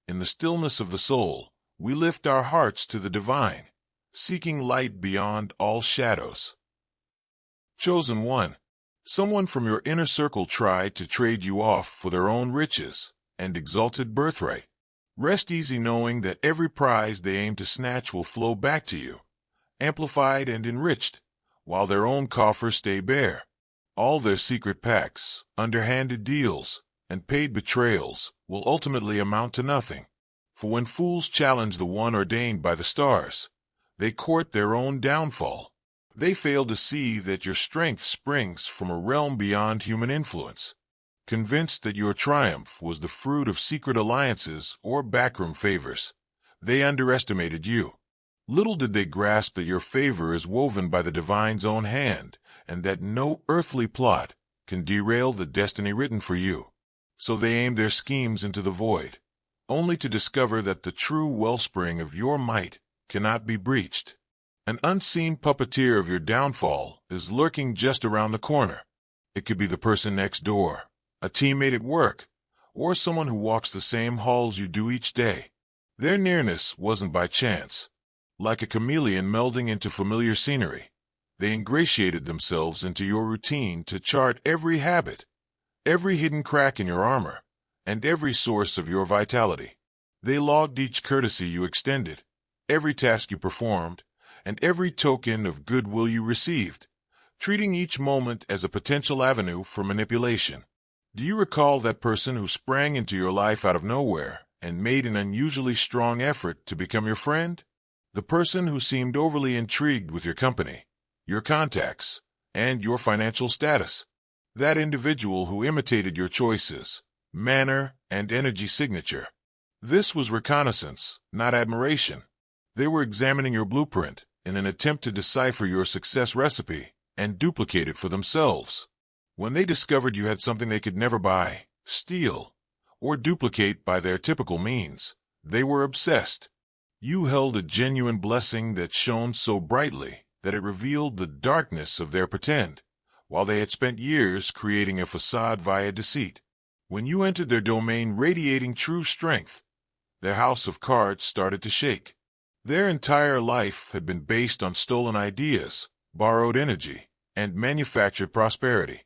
in the stillness of the soul, we lift our hearts to the divine, seeking light beyond all shadows. Chosen one. Someone from your inner circle tried to trade you off for their own riches and exalted birthright. Rest easy knowing that every prize they aim to snatch will flow back to you, amplified and enriched, while their own coffers stay bare. All their secret pacts, underhanded deals, and paid betrayals will ultimately amount to nothing. For when fools challenge the one ordained by the stars, they court their own downfall. They fail to see that your strength springs from a realm beyond human influence. Convinced that your triumph was the fruit of secret alliances or backroom favors, they underestimated you. Little did they grasp that your favor is woven by the divine's own hand, and that no earthly plot can derail the destiny written for you. So they aimed their schemes into the void, only to discover that the true wellspring of your might cannot be breached. An unseen puppeteer of your downfall is lurking just around the corner. It could be the person next door, a teammate at work, or someone who walks the same halls you do each day. Their nearness wasn't by chance. Like a chameleon melding into familiar scenery, they ingratiated themselves into your routine to chart every habit, every hidden crack in your armor, and every source of your vitality. They logged each courtesy you extended, every task you performed, and every token of goodwill you received, treating each moment as a potential avenue for manipulation. Do you recall that person who sprang into your life out of nowhere and made an unusually strong effort to become your friend? The person who seemed overly intrigued with your company, your contacts, and your financial status. That individual who imitated your choices, manner, and energy signature. This was reconnaissance, not admiration. They were examining your blueprint in an attempt to decipher your success recipe and duplicate it for themselves. When they discovered you had something they could never buy, steal, or duplicate by their typical means, they were obsessed. You held a genuine blessing that shone so brightly that it revealed the darkness of their pretend, while they had spent years creating a facade via deceit. When you entered their domain radiating true strength, their house of cards started to shake. Their entire life had been based on stolen ideas, borrowed energy, and manufactured prosperity.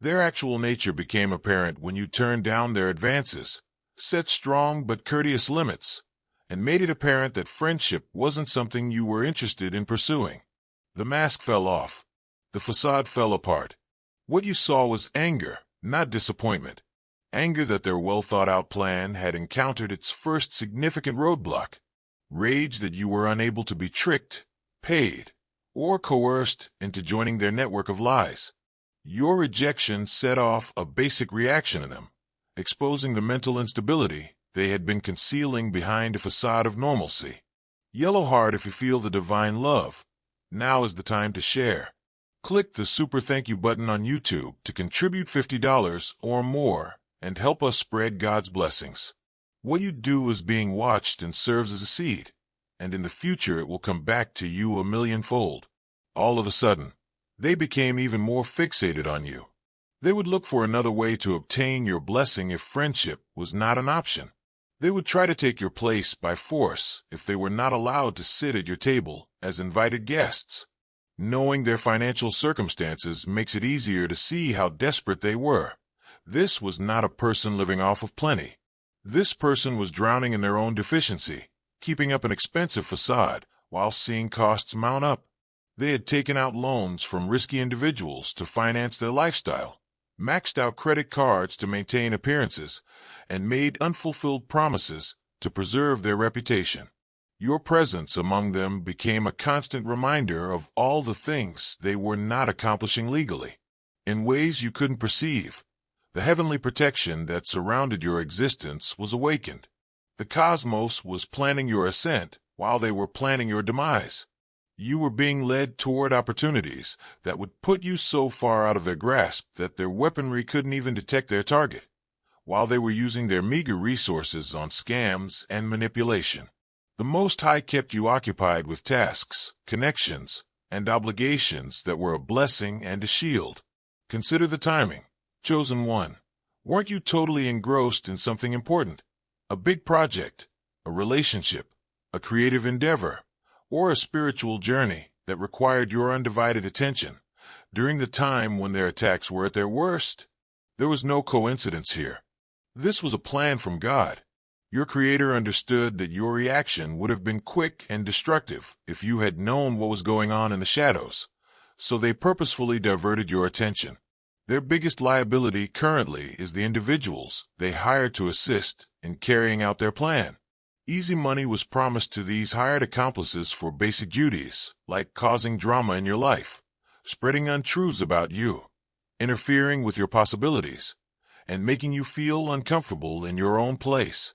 Their actual nature became apparent when you turned down their advances, set strong but courteous limits, and made it apparent that friendship wasn't something you were interested in pursuing. The mask fell off. The facade fell apart. What you saw was anger, not disappointment. Anger that their well-thought-out plan had encountered its first significant roadblock. Rage that you were unable to be tricked, paid, or coerced into joining their network of lies. Your rejection set off a basic reaction in them, exposing the mental instability they had been concealing behind a facade of normalcy. Yellow heart if you feel the divine love. Now is the time to share. Click the super thank you button on YouTube to contribute $50 or more and help us spread God's blessings. What you do is being watched and serves as a seed, and in the future it will come back to you a millionfold. All of a sudden, they became even more fixated on you. They would look for another way to obtain your blessing if friendship was not an option. They would try to take your place by force if they were not allowed to sit at your table as invited guests. Knowing their financial circumstances makes it easier to see how desperate they were. This was not a person living off of plenty. This person was drowning in their own deficiency, keeping up an expensive facade while seeing costs mount up. They had taken out loans from risky individuals to finance their lifestyle, maxed out credit cards to maintain appearances, and made unfulfilled promises to preserve their reputation. Your presence among them became a constant reminder of all the things they were not accomplishing legally. In ways you couldn't perceive, the heavenly protection that surrounded your existence was awakened. The cosmos was planning your ascent while they were planning your demise. You were being led toward opportunities that would put you so far out of their grasp that their weaponry couldn't even detect their target, while they were using their meager resources on scams and manipulation. The Most High kept you occupied with tasks, connections, and obligations that were a blessing and a shield. Consider the timing. Chosen one. Weren't you totally engrossed in something important? A big project, a relationship, a creative endeavor, or a spiritual journey that required your undivided attention during the time when their attacks were at their worst. There was no coincidence here. This was a plan from God. Your Creator understood that your reaction would have been quick and destructive if you had known what was going on in the shadows, so they purposefully diverted your attention. Their biggest liability currently is the individuals they hired to assist in carrying out their plan. Easy money was promised to these hired accomplices for basic duties, like causing drama in your life, spreading untruths about you, interfering with your possibilities, and making you feel uncomfortable in your own place.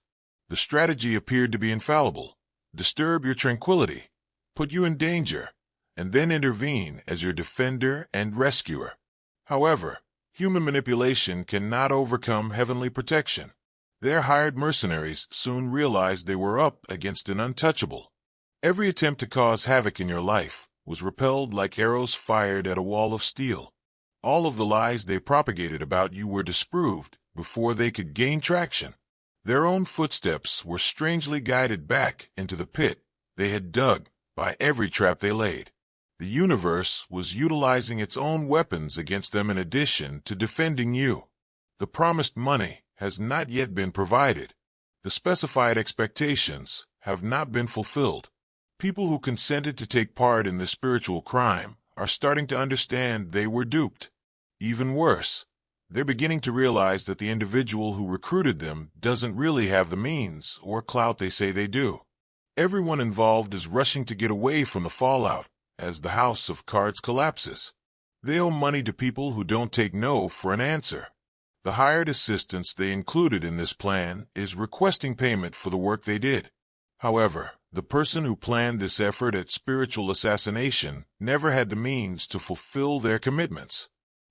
The strategy appeared to be infallible: disturb your tranquility, put you in danger, and then intervene as your defender and rescuer. However, human manipulation cannot overcome heavenly protection. Their hired mercenaries soon realized they were up against an untouchable. Every attempt to cause havoc in your life was repelled like arrows fired at a wall of steel. All of the lies they propagated about you were disproved before they could gain traction. Their own footsteps were strangely guided back into the pit they had dug by every trap they laid. The universe was utilizing its own weapons against them in addition to defending you. The promised money has not yet been provided. The specified expectations have not been fulfilled. People who consented to take part in this spiritual crime are starting to understand they were duped. Even worse, they're beginning to realize that the individual who recruited them doesn't really have the means or clout they say they do. Everyone involved is rushing to get away from the fallout as the house of cards collapses. They owe money to people who don't take no for an answer. The hired assistance they included in this plan is requesting payment for the work they did. However, the person who planned this effort at spiritual assassination never had the means to fulfill their commitments.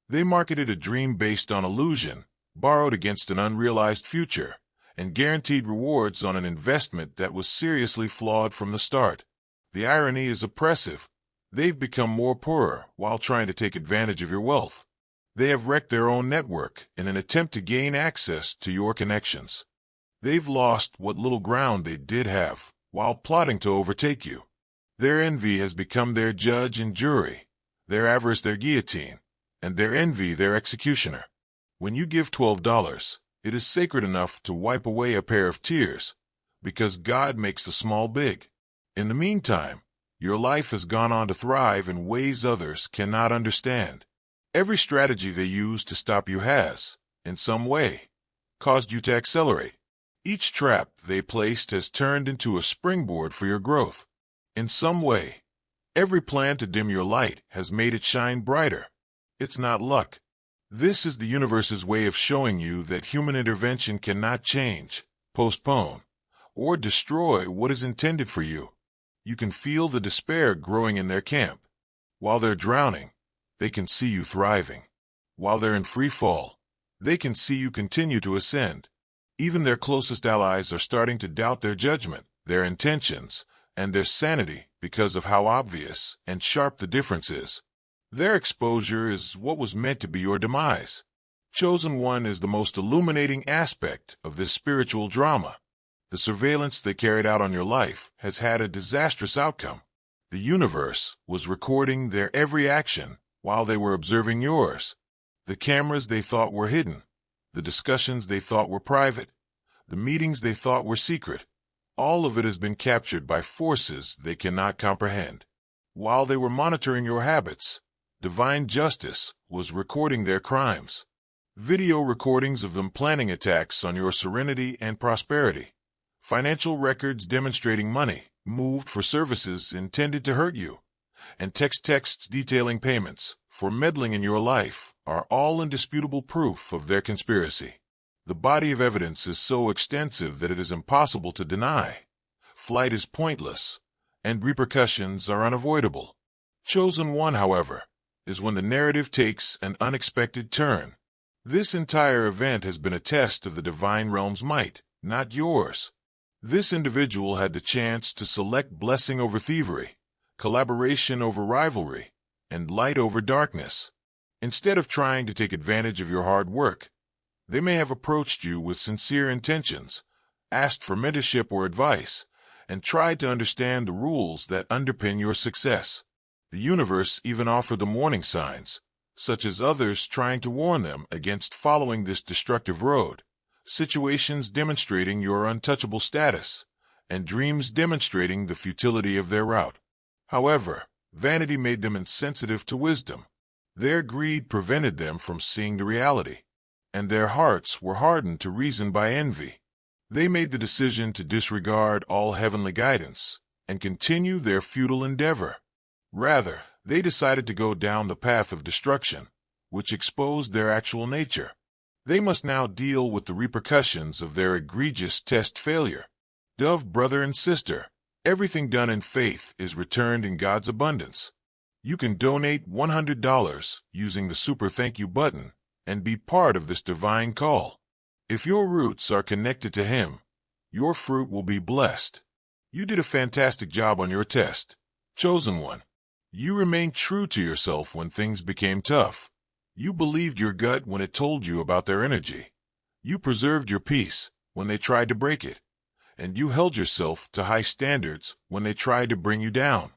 They marketed a dream based on illusion, borrowed against an unrealized future, and guaranteed rewards on an investment that was seriously flawed from the start. The irony is oppressive. They've become more poorer while trying to take advantage of your wealth. They have wrecked their own network in an attempt to gain access to your connections. They've lost what little ground they did have while plotting to overtake you. Their envy has become their judge and jury, their avarice their guillotine, and their envy their executioner. When you give $12, it is sacred enough to wipe away a pair of tears, because God makes the small big. In the meantime, your life has gone on to thrive in ways others cannot understand. Every strategy they use to stop you has, in some way, caused you to accelerate. Each trap they placed has turned into a springboard for your growth. In some way, every plan to dim your light has made it shine brighter. It's not luck. This is the universe's way of showing you that human intervention cannot change, postpone, or destroy what is intended for you. You can feel the despair growing in their camp. While they're drowning, they can see you thriving. While they're in free fall, they can see you continue to ascend. Even their closest allies are starting to doubt their judgment, their intentions, and their sanity because of how obvious and sharp the difference is. Their exposure is what was meant to be your demise. Chosen One is the most illuminating aspect of this spiritual drama. The surveillance they carried out on your life has had a disastrous outcome. The universe was recording their every action while they were observing yours. The cameras they thought were hidden, the discussions they thought were private, the meetings they thought were secret, all of it has been captured by forces they cannot comprehend. While they were monitoring your habits, divine justice was recording their crimes. Video recordings of them planning attacks on your serenity and prosperity. Financial records demonstrating money moved for services intended to hurt you, and texts detailing payments for meddling in your life are all indisputable proof of their conspiracy. The body of evidence is so extensive that it is impossible to deny. Flight is pointless, and repercussions are unavoidable. Chosen One, however, is when the narrative takes an unexpected turn. This entire event has been a test of the divine realm's might, not yours. This individual had the chance to select blessing over thievery, collaboration over rivalry, and light over darkness. Instead of trying to take advantage of your hard work, they may have approached you with sincere intentions, asked for mentorship or advice, and tried to understand the rules that underpin your success. The universe even offered them warning signs, such as others trying to warn them against following this destructive road, situations demonstrating your untouchable status, and dreams demonstrating the futility of their route. However, vanity made them insensitive to wisdom. Their greed prevented them from seeing the reality, and their hearts were hardened to reason by envy. They made the decision to disregard all heavenly guidance and continue their futile endeavor. Rather, they decided to go down the path of destruction, which exposed their actual nature. They must now deal with the repercussions of their egregious test failure. Dove, brother and sister, everything done in faith is returned in God's abundance. You can donate $100 using the Super Thank You button and be part of this divine call. If your roots are connected to Him, your fruit will be blessed. You did a fantastic job on your test, chosen one. You remained true to yourself when things became tough. You believed your gut when it told you about their energy. You preserved your peace when they tried to break it, and you held yourself to high standards when they tried to bring you down.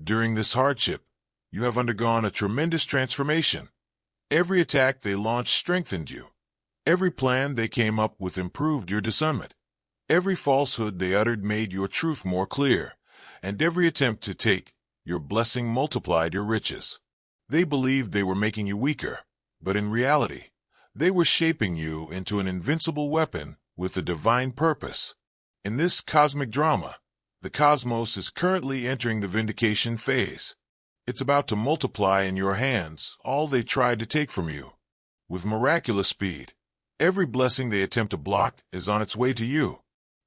During this hardship, you have undergone a tremendous transformation. Every attack they launched strengthened you. Every plan they came up with improved your discernment. Every falsehood they uttered made your truth more clear, and every attempt to take your blessing multiplied your riches. They believed they were making you weaker, but in reality, they were shaping you into an invincible weapon with a divine purpose. In this cosmic drama, the cosmos is currently entering the vindication phase. It's about to multiply in your hands all they tried to take from you. With miraculous speed, every blessing they attempt to block is on its way to you.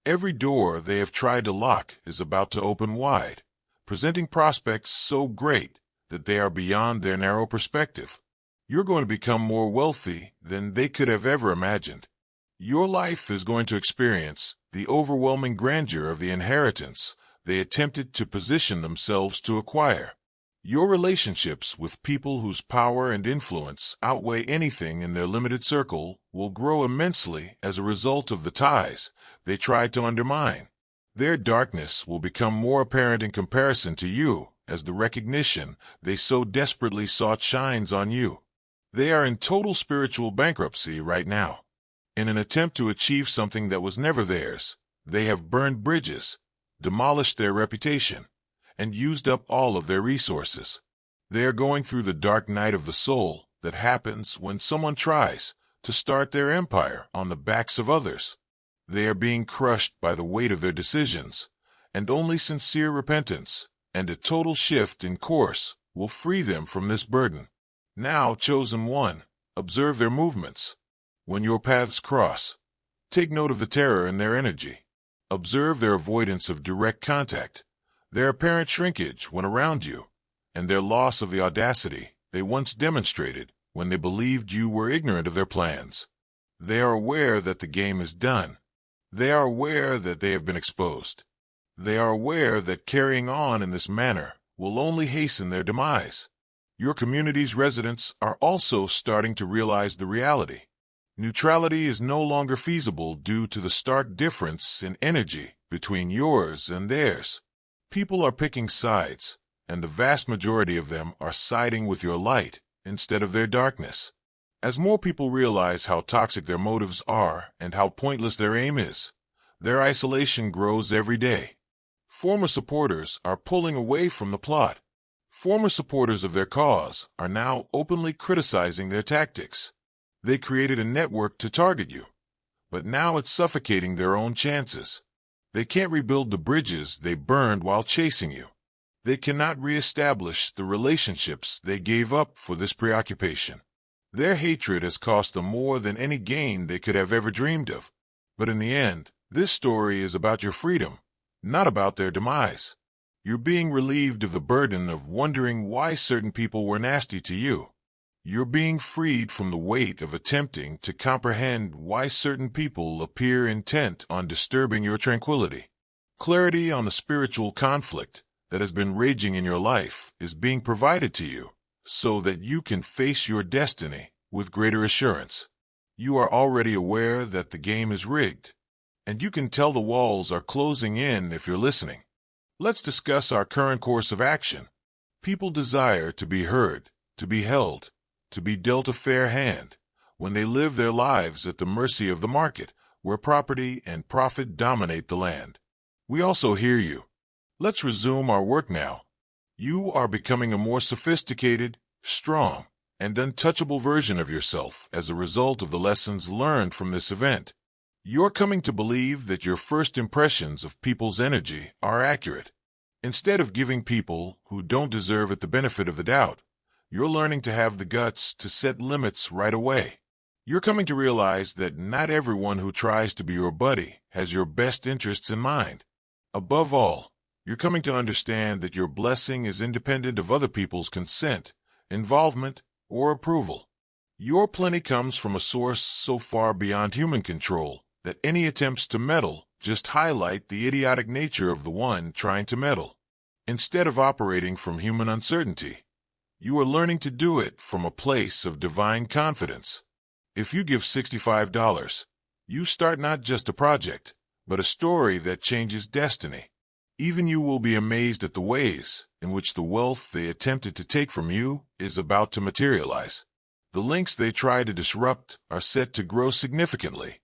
Every door they have tried to lock is about to open wide, presenting prospects so great that they are beyond their narrow perspective. You're going to become more wealthy than they could have ever imagined. Your life is going to experience the overwhelming grandeur of the inheritance they attempted to position themselves to acquire. Your relationships with people whose power and influence outweigh anything in their limited circle will grow immensely as a result of the ties they tried to undermine. Their darkness will become more apparent in comparison to you as the recognition they so desperately sought shines on you. They are in total spiritual bankruptcy right now. In an attempt to achieve something that was never theirs, they have burned bridges, demolished their reputation, and used up all of their resources. They are going through the dark night of the soul that happens when someone tries to start their empire on the backs of others. They are being crushed by the weight of their decisions, and only sincere repentance and a total shift in course will free them from this burden. Now, chosen one, observe their movements. When your paths cross, take note of the terror in their energy. Observe their avoidance of direct contact, their apparent shrinkage when around you, and their loss of the audacity they once demonstrated when they believed you were ignorant of their plans. They are aware that the game is done. They are aware that they have been exposed. They are aware that carrying on in this manner will only hasten their demise. Your community's residents are also starting to realize the reality. Neutrality is no longer feasible due to the stark difference in energy between yours and theirs. People are picking sides, and the vast majority of them are siding with your light instead of their darkness. As more people realize how toxic their motives are and how pointless their aim is, their isolation grows every day. Former supporters are pulling away from the plot. Former supporters of their cause are now openly criticizing their tactics. They created a network to target you, but now it's suffocating their own chances. They can't rebuild the bridges they burned while chasing you. They cannot reestablish the relationships they gave up for this preoccupation. Their hatred has cost them more than any gain they could have ever dreamed of. But in the end, this story is about your freedom, not about their demise. You're being relieved of the burden of wondering why certain people were nasty to you. You're being freed from the weight of attempting to comprehend why certain people appear intent on disturbing your tranquility. Clarity on the spiritual conflict that has been raging in your life is being provided to you so that you can face your destiny with greater assurance. You are already aware that the game is rigged. and you can tell the walls are closing in if you're listening. Let's discuss our current course of action. People desire to be heard, to be held, to be dealt a fair hand, when they live their lives at the mercy of the market, where property and profit dominate the land. We also hear you. Let's resume our work now. You are becoming a more sophisticated, strong, and untouchable version of yourself as a result of the lessons learned from this event. You're coming to believe that your first impressions of people's energy are accurate. Instead of giving people who don't deserve it the benefit of the doubt, you're learning to have the guts to set limits right away. You're coming to realize that not everyone who tries to be your buddy has your best interests in mind. Above all, you're coming to understand that your blessing is independent of other people's consent, involvement, or approval. Your plenty comes from a source so far beyond human control that any attempts to meddle just highlight the idiotic nature of the one trying to meddle. Instead of operating from human uncertainty, you are learning to do it from a place of divine confidence. If you give $65, you start not just a project, but a story that changes destiny. Even you will be amazed at the ways in which the wealth they attempted to take from you is about to materialize. The links they try to disrupt are set to grow significantly.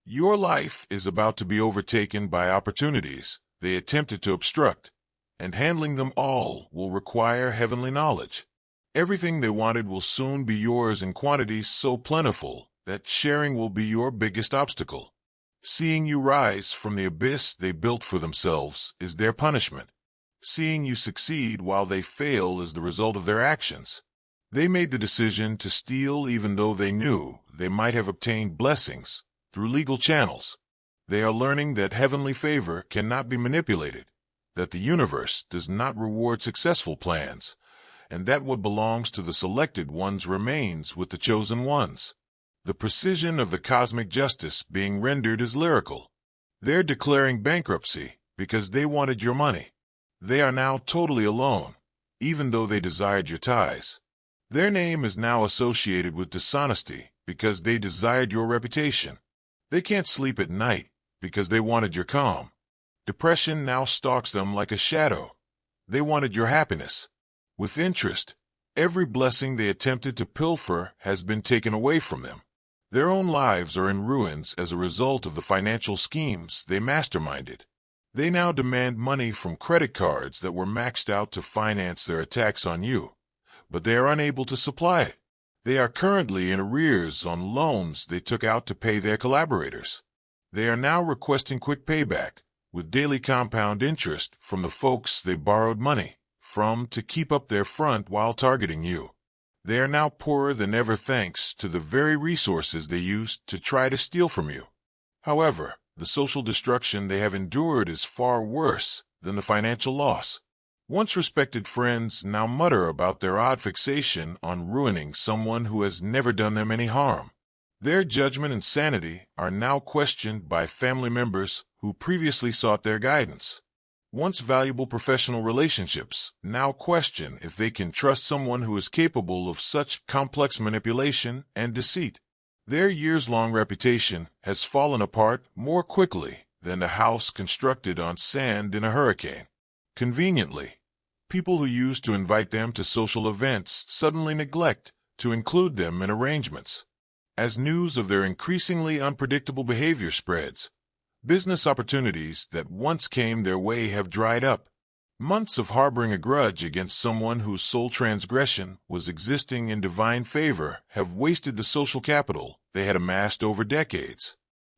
Your life is about to be overtaken by opportunities they attempted to obstruct, and handling them all will require heavenly knowledge. Everything they wanted will soon be yours in quantities so plentiful that sharing will be your biggest obstacle. Seeing you rise from the abyss they built for themselves is their punishment. Seeing you succeed while they fail is the result of their actions. They made the decision to steal even though they knew they might have obtained blessings through legal channels. They are learning that heavenly favor cannot be manipulated, that the universe does not reward successful plans, and that what belongs to the selected ones remains with the chosen ones. The precision of the cosmic justice being rendered is lyrical. They're declaring bankruptcy because they wanted your money. They are now totally alone, even though they desired your ties. Their name is now associated with dishonesty because they desired your reputation. They can't sleep at night because they wanted your calm. Depression now stalks them like a shadow. They wanted your happiness. With interest, every blessing they attempted to pilfer has been taken away from them. Their own lives are in ruins as a result of the financial schemes they masterminded. They now demand money from credit cards that were maxed out to finance their attacks on you, but they are unable to supply it. They are currently in arrears on loans they took out to pay their collaborators. They are now requesting quick payback, with daily compound interest from the folks they borrowed money from to keep up their front while targeting you. They are now poorer than ever thanks to the very resources they used to try to steal from you. However, the social destruction they have endured is far worse than the financial loss. Once respected friends now mutter about their odd fixation on ruining someone who has never done them any harm. Their judgment and sanity are now questioned by family members who previously sought their guidance. Once valuable professional relationships now question if they can trust someone who is capable of such complex manipulation and deceit. Their years-long reputation has fallen apart more quickly than a house constructed on sand in a hurricane. Conveniently, people who used to invite them to social events suddenly neglect to include them in arrangements. As news of their increasingly unpredictable behavior spreads, business opportunities that once came their way have dried up. Months of harboring a grudge against someone whose sole transgression was existing in divine favor have wasted the social capital they had amassed over decades.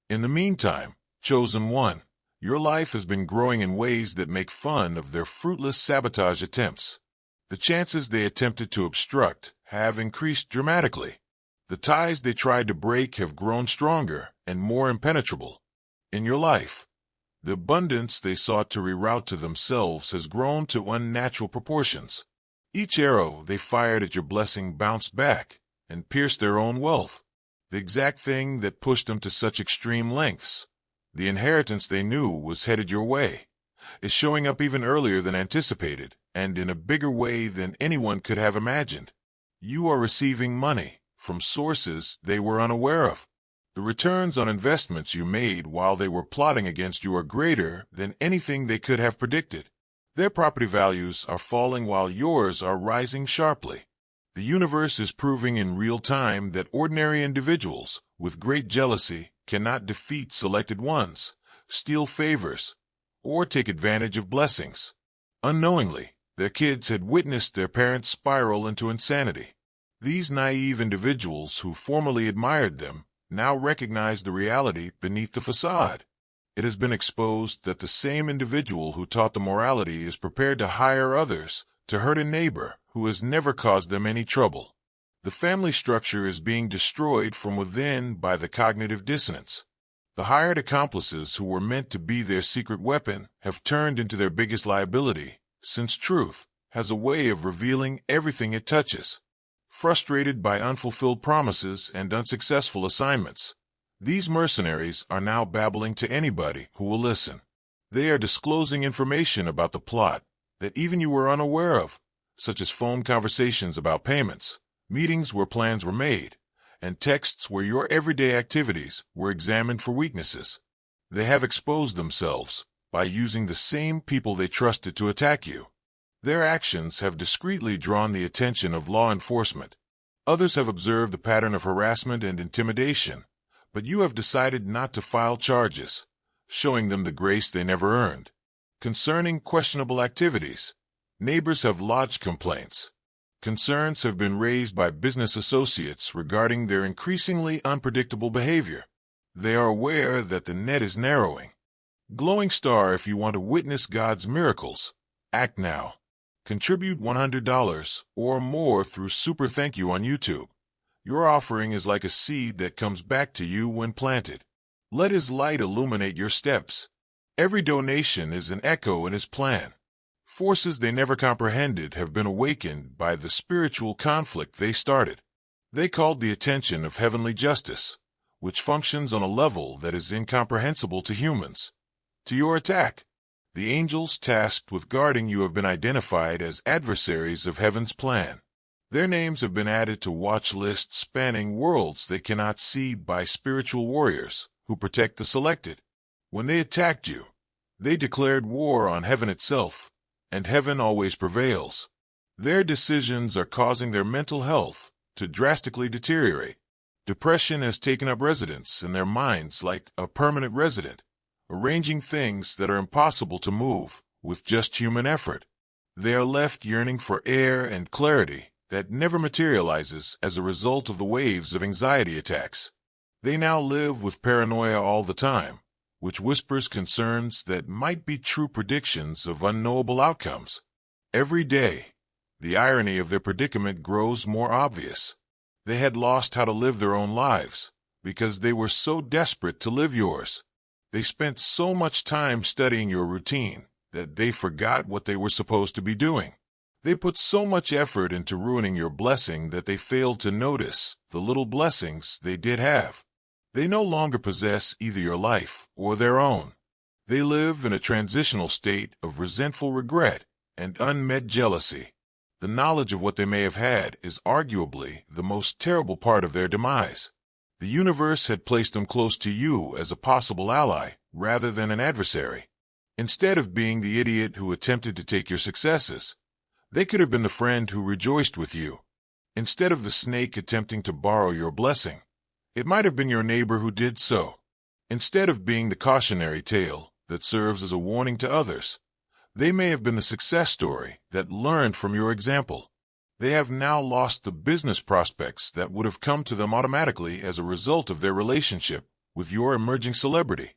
In the meantime, chosen one, your life has been growing in ways that make fun of their fruitless sabotage attempts. The chances they attempted to obstruct have increased dramatically. The ties they tried to break have grown stronger and more impenetrable. In your life, the abundance they sought to reroute to themselves has grown to unnatural proportions. Each arrow they fired at your blessing bounced back and pierced their own wealth. The exact thing that pushed them to such extreme lengths, the inheritance they knew was headed your way, is showing up even earlier than anticipated and in a bigger way than anyone could have imagined. You are receiving money from sources they were unaware of. The returns on investments you made while they were plotting against you are greater than anything they could have predicted. Their property values are falling while yours are rising sharply. The universe is proving in real time that ordinary individuals, with great jealousy, cannot defeat selected ones, steal favors, or take advantage of blessings. Unknowingly, their kids had witnessed their parents spiral into insanity. These naive individuals who formerly admired them now recognize the reality beneath the facade. It has been exposed that the same individual who taught the morality is prepared to hire others to hurt a neighbor who has never caused them any trouble. The family structure is being destroyed from within by the cognitive dissonance. The hired accomplices who were meant to be their secret weapon have turned into their biggest liability, since truth has a way of revealing everything it touches. Frustrated by unfulfilled promises and unsuccessful assignments, these mercenaries are now babbling to anybody who will listen. They are disclosing information about the plot that even you were unaware of, such as phone conversations about payments, meetings where plans were made, and texts where your everyday activities were examined for weaknesses. They have exposed themselves by using the same people they trusted to attack you. Their actions have discreetly drawn the attention of law enforcement. Others have observed the pattern of harassment and intimidation, but you have decided not to file charges, showing them the grace they never earned. Concerning questionable activities, neighbors have lodged complaints. Concerns have been raised by business associates regarding their increasingly unpredictable behavior. They are aware that the net is narrowing. Glowing star, if you want to witness God's miracles, act now. Contribute $100 or more through Super Thank You on YouTube. Your offering is like a seed that comes back to you when planted. Let His light illuminate your steps. Every donation is an echo in His plan. Forces they never comprehended have been awakened by the spiritual conflict they started. They called the attention of heavenly justice, which functions on a level that is incomprehensible to humans, to your attack. The angels tasked with guarding you have been identified as adversaries of heaven's plan. Their names have been added to watch lists spanning worlds they cannot see by spiritual warriors who protect the selected. When they attacked you, they declared war on heaven itself, and heaven always prevails. Their decisions are causing their mental health to drastically deteriorate. Depression has taken up residence in their minds like a permanent resident, arranging things that are impossible to move with just human effort. They are left yearning for air and clarity that never materializes as a result of the waves of anxiety attacks. They now live with paranoia all the time, which whispers concerns that might be true predictions of unknowable outcomes. Every day, the irony of their predicament grows more obvious. They had lost how to live their own lives because they were so desperate to live yours. They spent so much time studying your routine that they forgot what they were supposed to be doing. They put so much effort into ruining your blessing that they failed to notice the little blessings they did have. They no longer possess either your life or their own. They live in a transitional state of resentful regret and unmet jealousy. The knowledge of what they may have had is arguably the most terrible part of their demise. The universe had placed them close to you as a possible ally rather than an adversary. Instead of being the idiot who attempted to take your successes, they could have been the friend who rejoiced with you. Instead of the snake attempting to borrow your blessing, it might have been your neighbor who did so. Instead of being the cautionary tale that serves as a warning to others, they may have been the success story that learned from your example. They have now lost the business prospects that would have come to them automatically as a result of their relationship with your emerging celebrity.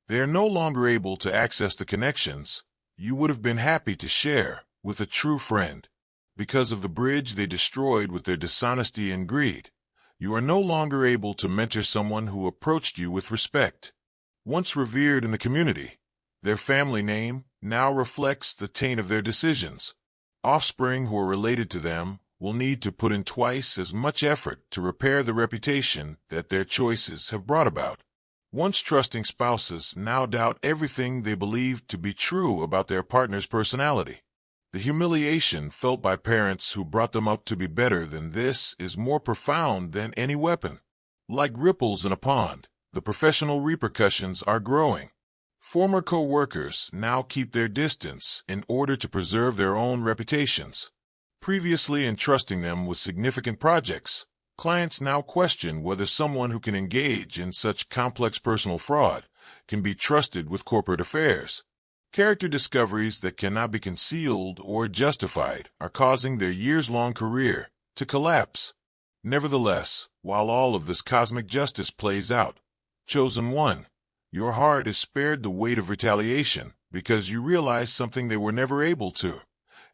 They are no longer able to access the connections you would have been happy to share with a true friend. Because of the bridge they destroyed with their dishonesty and greed, you are no longer able to mentor someone who approached you with respect. Once revered in the community, their family name now reflects the taint of their decisions. Offspring who are related to them will need to put in twice as much effort to repair the reputation that their choices have brought about. Once trusting spouses now doubt everything they believed to be true about their partner's personality. The humiliation felt by parents who brought them up to be better than this is more profound than any weapon. Like ripples in a pond, the professional repercussions are growing. Former co-workers now keep their distance in order to preserve their own reputations. Previously entrusting them with significant projects, clients now question whether someone who can engage in such complex personal fraud can be trusted with corporate affairs. Character discoveries that cannot be concealed or justified are causing their years-long career to collapse. Nevertheless, while all of this cosmic justice plays out, Chosen One, your heart is spared the weight of retaliation because you realize something they were never able to.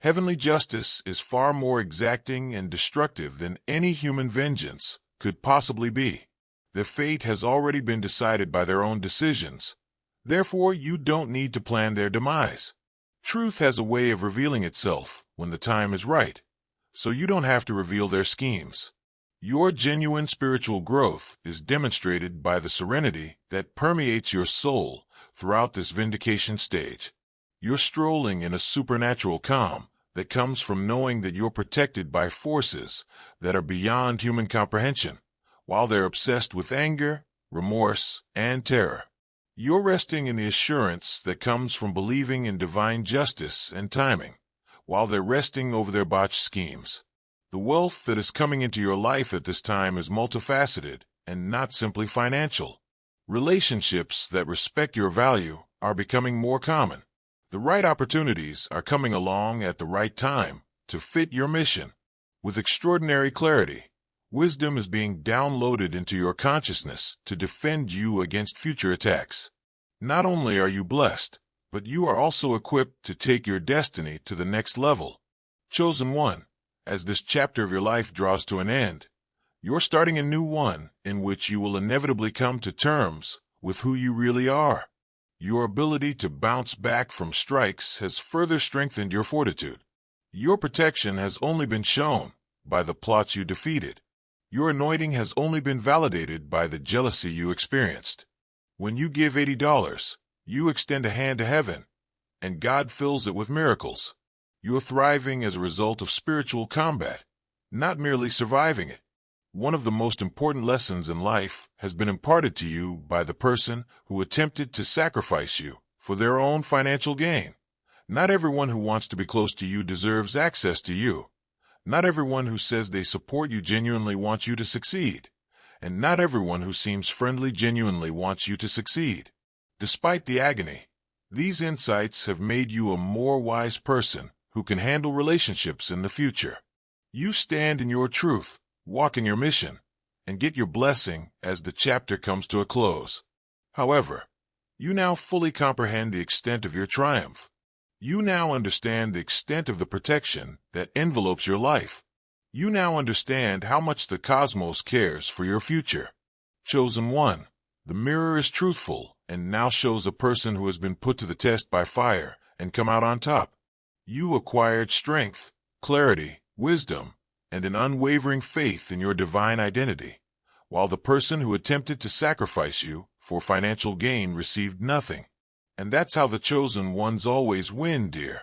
Heavenly justice is far more exacting and destructive than any human vengeance could possibly be. Their fate has already been decided by their own decisions. Therefore, you don't need to plan their demise. Truth has a way of revealing itself when the time is right, so you don't have to reveal their schemes. Your genuine spiritual growth is demonstrated by the serenity that permeates your soul throughout this vindication stage. You're strolling in a supernatural calm that comes from knowing that you're protected by forces that are beyond human comprehension, while they're obsessed with anger, remorse, and terror. You're resting in the assurance that comes from believing in divine justice and timing, while they're resting over their botched schemes. The wealth that is coming into your life at this time is multifaceted and not simply financial. Relationships that respect your value are becoming more common. The right opportunities are coming along at the right time to fit your mission. With extraordinary clarity, wisdom is being downloaded into your consciousness to defend you against future attacks. Not only are you blessed, but you are also equipped to take your destiny to the next level. Chosen One, as this chapter of your life draws to an end, you're starting a new one in which you will inevitably come to terms with who you really are. Your ability to bounce back from strikes has further strengthened your fortitude. Your protection has only been shown by the plots you defeated. Your anointing has only been validated by the jealousy you experienced. When you give $80, you extend a hand to heaven, and God fills it with miracles. You're thriving as a result of spiritual combat, not merely surviving it. One of the most important lessons in life has been imparted to you by the person who attempted to sacrifice you for their own financial gain. Not everyone who wants to be close to you deserves access to you. Not everyone who says they support you genuinely wants you to succeed. And not everyone who seems friendly genuinely wants you to succeed. Despite the agony, these insights have made you a more wise person who can handle relationships in the future. You stand in your truth, walk in your mission, and get your blessing as the chapter comes to a close. However, you now fully comprehend the extent of your triumph. You now understand the extent of the protection that envelopes your life. You now understand how much the cosmos cares for your future. Chosen One, the mirror is truthful and now shows a person who has been put to the test by fire and come out on top. You acquired strength, clarity, wisdom, and an unwavering faith in your divine identity, while the person who attempted to sacrifice you for financial gain received nothing. And that's how the chosen ones always win, dear.